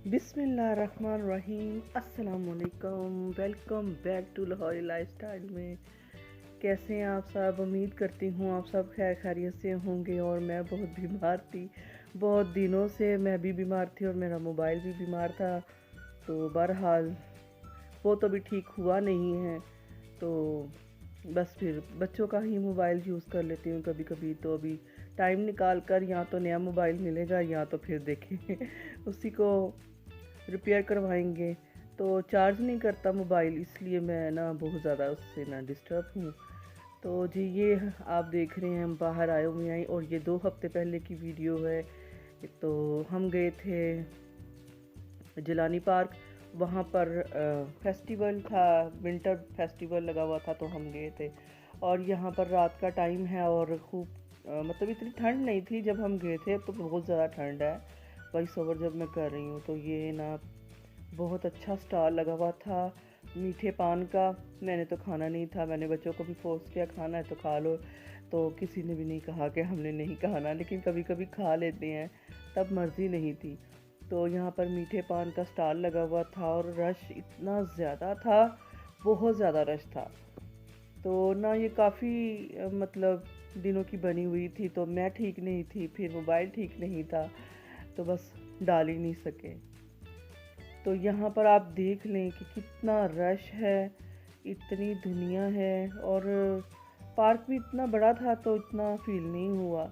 बिस्मिल्लाहिर्रहमानिर्रहीम। अस्सलाम वालेकुम। Welcome back to Lahori lifestyle में। कैसे हैं आप सब? उम्मीद करती हूँ आप सब खैर खैरियत से होंगे। और मैं बहुत बीमार थी, बहुत दिनों से मैं भी बीमार थी और मेरा मोबाइल भी बीमार था। तो बहरहाल वो तो भी ठीक हुआ नहीं है। तो बस फिर बच्चों का ही मोबाइल यूज़ कर लेती हूँ कभी कभी। तो अभी टाइम निकाल कर या तो नया मोबाइल मिलेगा या तो फिर देखें उसी को रिपेयर करवाएंगे। तो चार्ज नहीं करता मोबाइल, इसलिए मैं ना बहुत ज़्यादा उससे ना डिस्टर्ब हूँ। तो जी ये आप देख रहे हैं हम बाहर आए हुए हैं और ये 2 हफ्ते पहले की वीडियो है। तो हम गए थे जिलानी पार्क। वहाँ पर फेस्टिवल था, विंटर फेस्टिवल लगा हुआ था, तो हम गए थे। और यहाँ पर रात का टाइम है और खूब मतलब इतनी ठंड नहीं थी जब हम गए थे, तो बहुत ज़्यादा ठंड है वॉइस ओवर जब मैं कर रही हूँ। तो ये ना बहुत अच्छा स्टॉल लगा हुआ था मीठे पान का। मैंने तो खाना नहीं था, मैंने बच्चों को भी फोर्स किया खाना है तो खा लो, तो किसी ने भी नहीं कहा कि हमने नहीं खाना, लेकिन कभी कभी खा लेते हैं, तब मर्ज़ी नहीं थी। तो यहाँ पर मीठे पान का स्टॉल लगा हुआ था और रश इतना ज़्यादा था, बहुत ज़्यादा रश था। तो ना ये काफ़ी मतलब दिनों की बनी हुई थी, तो मैं ठीक नहीं थी, फिर मोबाइल ठीक नहीं था, तो बस डाल ही नहीं सके। तो यहाँ पर आप देख लें कि कितना रश है, इतनी दुनिया है। और पार्क भी इतना बड़ा था तो इतना फील नहीं हुआ।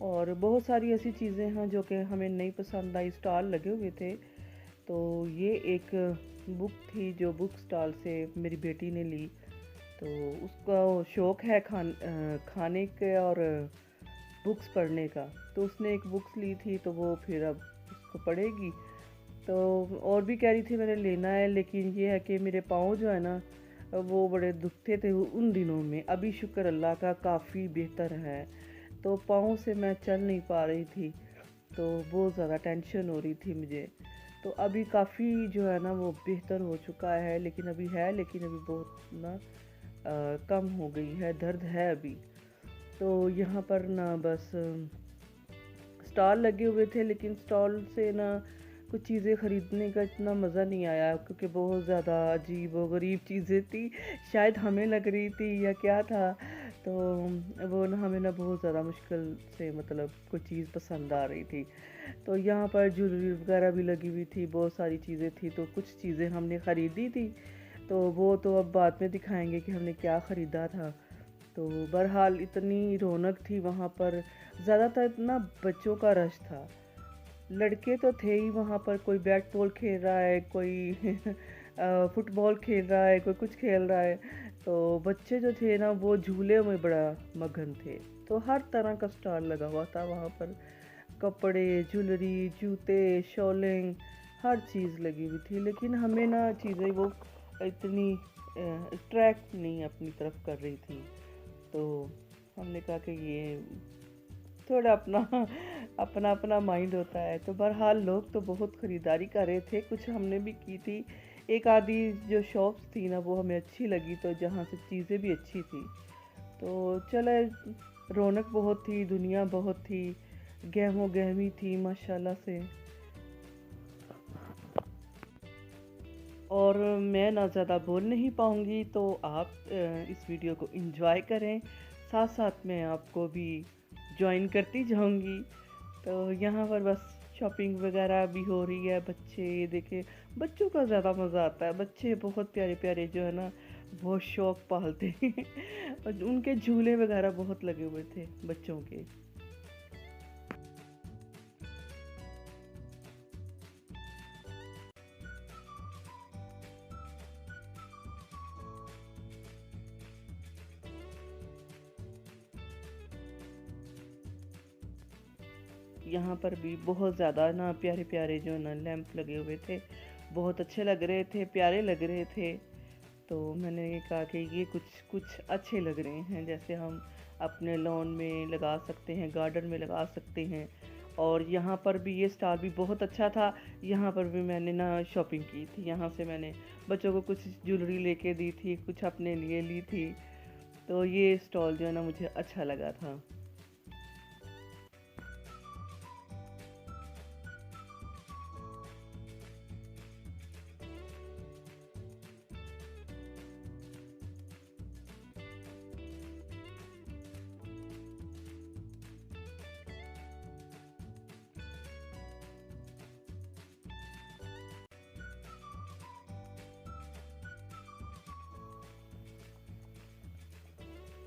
और बहुत सारी ऐसी चीज़ें हैं जो कि हमें नहीं पसंद आई, स्टॉल लगे हुए थे। तो ये एक बुक थी जो बुक स्टॉल से मेरी बेटी ने ली। तो उसका शौक़ है खाने के और बुक्स पढ़ने का। तो उसने एक बुक्स ली थी, तो वो फिर अब उसको पढ़ेगी। तो और भी कह रही थी मैंने लेना है, लेकिन ये है कि मेरे पाँव जो है ना वो बड़े दुखते थे उन दिनों में। अभी शुक्र अल्लाह का काफ़ी बेहतर है, तो पाँव से मैं चल नहीं पा रही थी, तो बहुत ज़्यादा टेंशन हो रही थी मुझे। तो अभी काफ़ी जो है ना वो बेहतर हो चुका है, लेकिन अभी है, लेकिन अभी बहुत ना कम हो गई है, दर्द है अभी। तो यहाँ पर ना बस स्टॉल लगे हुए थे, लेकिन स्टॉल से ना कुछ चीज़ें ख़रीदने का इतना मज़ा नहीं आया, क्योंकि बहुत ज़्यादा अजीब व गरीब चीज़ें थी। शायद हमें लग रही थी या क्या था, तो वो ना हमें ना बहुत ज़्यादा मुश्किल से मतलब कोई चीज़ पसंद आ रही थी। तो यहाँ पर ज्वेलरी वगैरह भी लगी हुई थी, बहुत सारी चीज़ें थी, तो कुछ चीज़ें हमने ख़रीदी थी। तो वो तो अब बाद में दिखाएंगे कि हमने क्या ख़रीदा था। तो बहरहाल इतनी रौनक थी वहाँ पर, ज़्यादातर ना बच्चों का रश था। लड़के तो थे ही वहाँ पर, कोई बैट बॉल खेल रहा है, कोई फुटबॉल खेल रहा है, कोई कुछ खेल रहा है। तो बच्चे जो थे ना वो झूले में बड़ा मगन थे। तो हर तरह का स्टॉल लगा हुआ था वहाँ पर, कपड़े, ज्वेलरी, जूते, शॉलिंग, हर चीज़ लगी हुई थी। लेकिन हमें ना चीज़ें वो इतनी अट्रैक्ट नहीं अपनी तरफ कर रही थी। तो हमने कहा कि ये थोड़ा अपना अपना अपना माइंड होता है। तो बहरहाल लोग तो बहुत ख़रीदारी कर रहे थे, कुछ हमने भी की थी। एक आधी जो शॉप्स थी ना वो हमें अच्छी लगी, तो जहाँ से चीज़ें भी अच्छी थी। तो चले, रौनक बहुत थी, दुनिया बहुत थी, गहमो गहमी थी माशाल्लाह से। और मैं ना ज़्यादा बोल नहीं पाऊँगी, तो आप इस वीडियो को एंजॉय करें, साथ साथ मैं आपको भी जॉइन करती जाऊँगी। तो यहाँ पर बस शॉपिंग वगैरह भी हो रही है। बच्चे ये देखे, बच्चों का ज़्यादा मज़ा आता है, बच्चे बहुत प्यारे प्यारे जो है ना बहुत शौक पालते हैं और उनके झूले वगैरह बहुत लगे हुए थे बच्चों के। यहाँ पर भी बहुत ज़्यादा ना प्यारे प्यारे जो ना लैंप लगे हुए थे, बहुत अच्छे लग रहे थे, प्यारे लग रहे थे। तो मैंने ये कहा कि ये कुछ कुछ अच्छे लग रहे हैं, जैसे हम अपने लॉन में लगा सकते हैं, गार्डन में लगा सकते हैं। और यहाँ पर भी ये स्टॉल भी बहुत अच्छा था। यहाँ पर भी मैंने ना शॉपिंग की थी, यहाँ से मैंने बच्चों को कुछ ज्वेलरी लेके दी थी, कुछ अपने लिए ली थी। तो ये स्टॉल जो है ना मुझे अच्छा लगा था।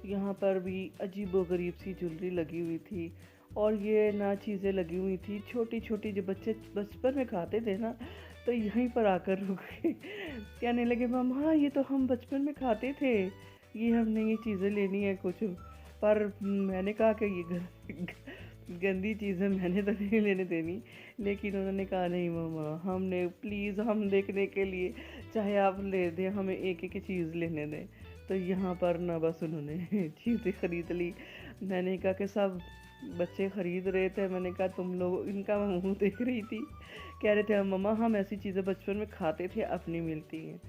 यहाँ पर भी अजीबोगरीब सी ज्वेलरी लगी हुई थी, और ये ना चीज़ें लगी हुई थी छोटी छोटी जो बच्चे बचपन में खाते थे ना, तो यहीं पर आकर रुक गए। कहने लगे मम्मा ये तो हम बचपन में खाते थे, ये हमने ये चीज़ें लेनी है कुछ। पर मैंने कहा कि ये गंदी चीज़ें मैंने तो नहीं लेने देनी, लेकिन उन्होंने कहा नहीं मम्मा, हमने प्लीज़ हम देखने के लिए, चाहे आप ले दें, हमें एक एक चीज़ लेने दें। तो यहाँ पर ना बस उन्होंने चीज़ें ख़रीद ली। मैंने कहा कि सब बच्चे ख़रीद रहे थे, मैंने कहा तुम लोग, इनका मैं मुँह देख रही थी, कह रहे थे मम्मा हम ऐसी चीज़ें बचपन में खाते थे अब नहीं मिलती हैं।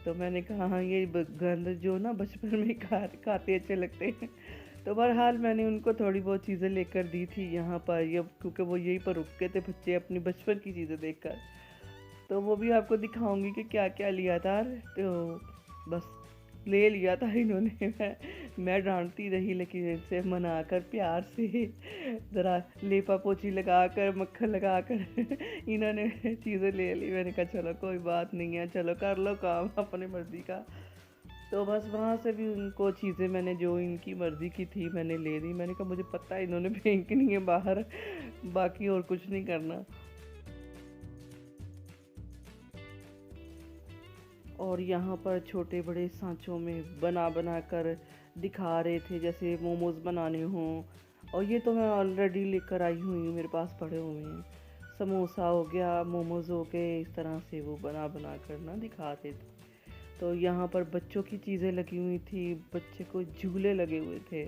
तो मैंने कहा हाँ ये गंद जो ना बचपन में खाते अच्छे लगते हैं। तो बहरहाल मैंने उनको थोड़ी बहुत चीज़ें लेकर दी थी यहाँ पर, ये क्योंकि वो यहीं पर रुक गए थे बच्चे अपनी बचपन की चीज़ें देखकर। तो वो भी आपको दिखाऊंगी कि क्या क्या लिया था। तो बस ले लिया था इन्होंने। मैं डांटती रही, लेकिन इनसे मनाकर प्यार से ज़रा लेपा पोछी लगाकर मक्खन लगाकर इन्होंने चीज़ें ले ली। मैंने कहा चलो कोई बात नहीं है, चलो कर लो काम अपनी मर्ज़ी का। तो बस वहाँ से भी उनको चीज़ें मैंने जो इनकी मर्ज़ी की थी मैंने ले ली। मैंने कहा मुझे पता है इन्होंने फेंकनी है बाहर, बाकी और कुछ नहीं करना। और यहाँ पर छोटे बड़े सांचों में बना बना कर दिखा रहे थे, जैसे मोमोज़ बनाने हों। और ये तो मैं ऑलरेडी लेकर आई हुई हूँ, मेरे पास पड़े हुए हैं। समोसा हो गया, मोमोज़ हो गए, इस तरह से वो बना बना कर ना दिखाते थे। तो यहाँ पर बच्चों की चीज़ें लगी हुई थी, बच्चे को झूले लगे हुए थे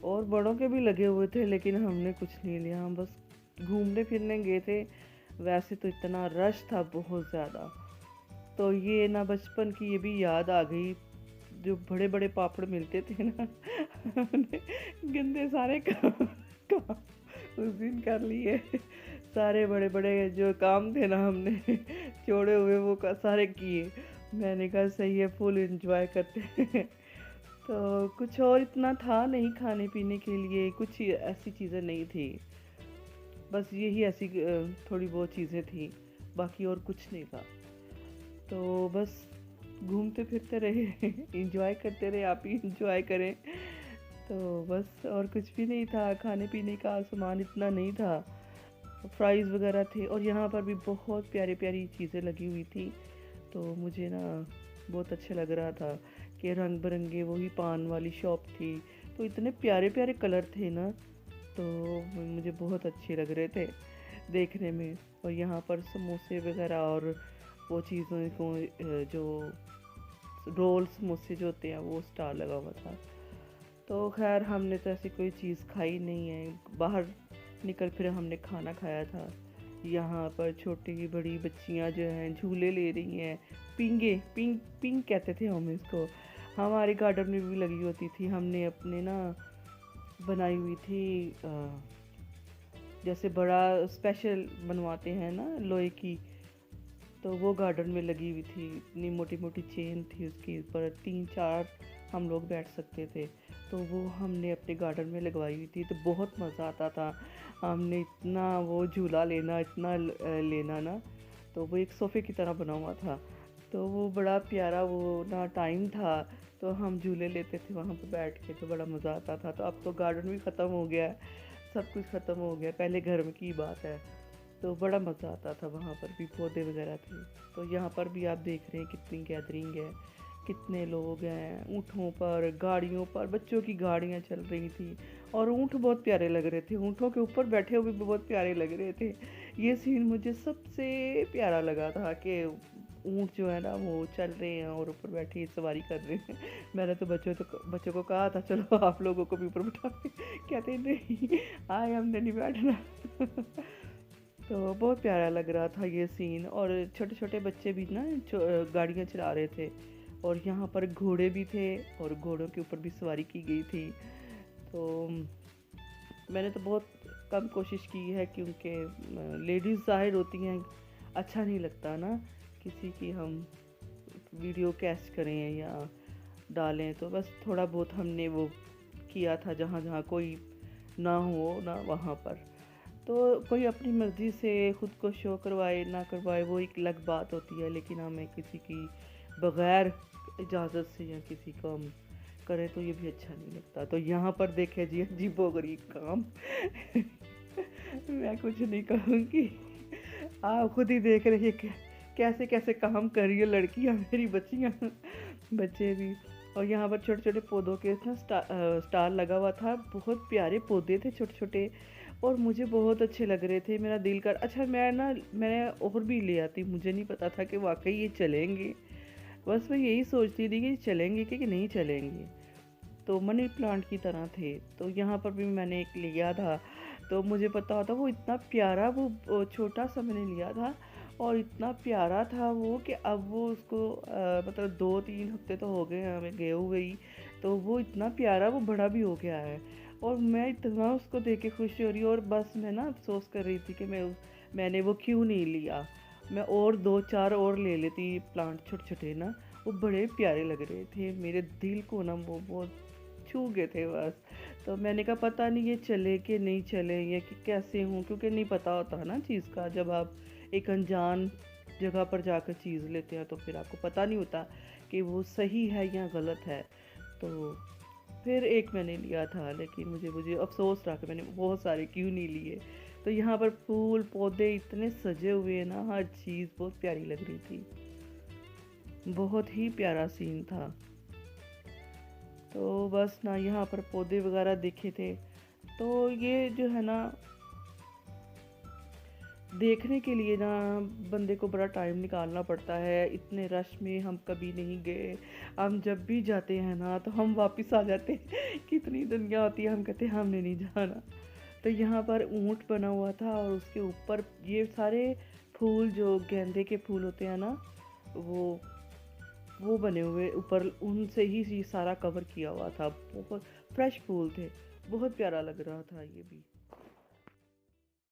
और बड़ों के भी लगे हुए थे, लेकिन हमने कुछ नहीं लिया, हम बस घूमने फिरने गए थे। वैसे तो इतना रश था बहुत ज़्यादा। तो ये ना बचपन की ये भी याद आ गई, जो बड़े बड़े पापड़ मिलते थे ना, हमने गंदे सारे काम उस दिन कर लिए। सारे बड़े बड़े जो काम थे ना हमने छोड़े हुए वो सारे किए। मैंने कहा सही है, फुल एंजॉय करते हैं। तो कुछ और इतना था नहीं खाने पीने के लिए, कुछ ऐसी चीज़ें नहीं थी, बस यही ऐसी थोड़ी बहुत चीज़ें थी, बाकी और कुछ नहीं था। तो बस घूमते फिरते रहे, एंजॉय करते रहे, आप ही एंजॉय करें। तो बस और कुछ भी नहीं था, खाने पीने का सामान इतना नहीं था, फ्राइज़ वगैरह थे। और यहाँ पर भी बहुत प्यारी प्यारी चीज़ें लगी हुई थी, तो मुझे ना बहुत अच्छा लग रहा था कि रंग बिरंगे, वही पान वाली शॉप थी, तो इतने प्यारे प्यारे कलर थे ना, तो मुझे बहुत अच्छे लग रहे थे देखने में। और यहाँ पर समोसे वगैरह और वो चीज़ों को जो रोल समोसे जो होते हैं वो स्टार लगा हुआ था। तो खैर हमने तो ऐसी कोई चीज़ खाई नहीं है, बाहर निकल फिर हमने खाना खाया था। यहाँ पर छोटी बड़ी बच्चियाँ जो हैं झूले ले रही हैं, पिंगे पिंग पिंग कहते थे हम इसको, हमारे गार्डन में भी लगी होती थी। हमने अपने ना बनाई हुई थी, जैसे बड़ा स्पेशल बनवाते हैं ना लोहे की, तो वो गार्डन में लगी हुई थी। इतनी मोटी मोटी चेन थी उसकी ऊपर, 3-4 हम लोग बैठ सकते थे। तो वो हमने अपने गार्डन में लगवाई हुई थी, तो बहुत मज़ा आता था। हमने इतना वो झूला लेना, इतना लेना ना, तो वो एक सोफ़े की तरह बना हुआ था, तो वो बड़ा प्यारा वो ना टाइम था। तो हम झूले लेते थे वहाँ पर बैठ के, तो बड़ा मज़ा आता था। तो अब तो गार्डन भी ख़त्म हो गया है, सब कुछ ख़त्म हो गया, पहले घर में की बात है। तो बड़ा मज़ा आता था, वहाँ पर भी पौधे वगैरह थे। तो यहाँ पर भी आप देख रहे हैं कितनी गैदरिंग है, कितने लोग हैं, ऊँटों पर, गाड़ियों पर, बच्चों की गाड़ियाँ चल रही थी, और ऊँट बहुत प्यारे लग रहे थे, ऊँटों के ऊपर बैठे हुए भी बहुत प्यारे लग रहे थे। ये सीन मुझे सबसे प्यारा लगा था कि ऊँट जो है ना वो चल रहे हैं और ऊपर बैठे सवारी कर रहे हैं। मैंने तो बच्चों को कहा था चलो आप लोगों को भी ऊपर बैठा, कहते नहीं आए हमने नहीं बैठना। तो बहुत प्यारा लग रहा था ये सीन। और छोटे छोटे बच्चे भी ना गाड़ियाँ चला रहे थे, और यहाँ पर घोड़े भी थे और घोड़ों के ऊपर भी सवारी की गई थी। तो मैंने तो बहुत कम कोशिश की है, क्योंकि लेडीज़ ज़ाहिर होती हैं, अच्छा नहीं लगता ना किसी की हम वीडियो कैच करें या डालें। तो बस थोड़ा बहुत हमने वो किया था, जहाँ जहाँ कोई ना हो ना वहाँ पर। तो कोई अपनी मर्ज़ी से ख़ुद को शो करवाए ना करवाए वो एक अलग बात होती है, लेकिन हमें किसी की बग़ैर इजाज़त से या किसी को हम करे तो ये भी अच्छा नहीं लगता। तो यहाँ पर देखे जी अजीबोगरीब काम मैं कुछ नहीं कहूँगी, आप खुद ही देख रही है कैसे कैसे काम कर रही है लड़कियाँ, मेरी बच्चियाँ बच्चे भी। और यहाँ पर छोटे छोटे पौधों के ना स्टार लगा हुआ था, बहुत प्यारे पौधे थे छोटे छोटे, और मुझे बहुत अच्छे लग रहे थे। मेरा दिल कर अच्छा मैंने और भी ले आती, मुझे नहीं पता था कि वाकई ये चलेंगे। बस मैं यही सोचती थी कि चलेंगे कि नहीं चलेंगे। तो मनी प्लांट की तरह थे। तो यहाँ पर भी मैंने एक लिया था, तो मुझे पता होता वो इतना प्यारा, वो छोटा सा मैंने लिया था और इतना प्यारा था वो कि अब वो उसको मतलब 2-3 हफ्ते तो हो गए हमें गए हुए ही, तो वो इतना प्यारा वो बड़ा भी हो गया है। और मैं इतना उसको देख के खुशी हो रही हूँ, और बस मैं ना अफसोस कर रही थी कि मैंने वो क्यों नहीं लिया। मैं और 2-4 और ले लेती प्लांट छोटे छोटे ना, वो बड़े प्यारे लग रहे थे, मेरे दिल को ना वो बहुत छू गए थे बस। तो मैंने कहा पता नहीं ये चले कि नहीं चले, ये कि कैसे हूँ, क्योंकि नहीं पता होता ना चीज़ का। जब आप एक अनजान जगह पर जाकर चीज़ लेते हैं तो फिर आपको पता नहीं होता कि वो सही है या गलत है। तो फिर एक मैंने लिया था, लेकिन मुझे अफसोस रहा कि मैंने बहुत सारे क्यों नहीं लिए। तो यहाँ पर फूल पौधे इतने सजे हुए ना, हर चीज़ बहुत प्यारी लग रही थी, बहुत ही प्यारा सीन था। तो बस ना यहाँ पर पौधे वगैरह दिखे थे। तो ये जो है ना, देखने के लिए ना बंदे को बड़ा टाइम निकालना पड़ता है, इतने रश में हम कभी नहीं गए। हम जब भी जाते हैं ना तो हम वापस आ जाते हैं कितनी दुनिया होती है, हम कहते हैं हमने नहीं जाना। तो यहाँ पर ऊंट बना हुआ था, और उसके ऊपर ये सारे फूल जो गेंदे के फूल होते हैं ना, वो वो बने हुए ऊपर, उनसे ही ये सारा कवर किया हुआ था। बहुत फ्रेश फूल थे, बहुत प्यारा लग रहा था ये भी।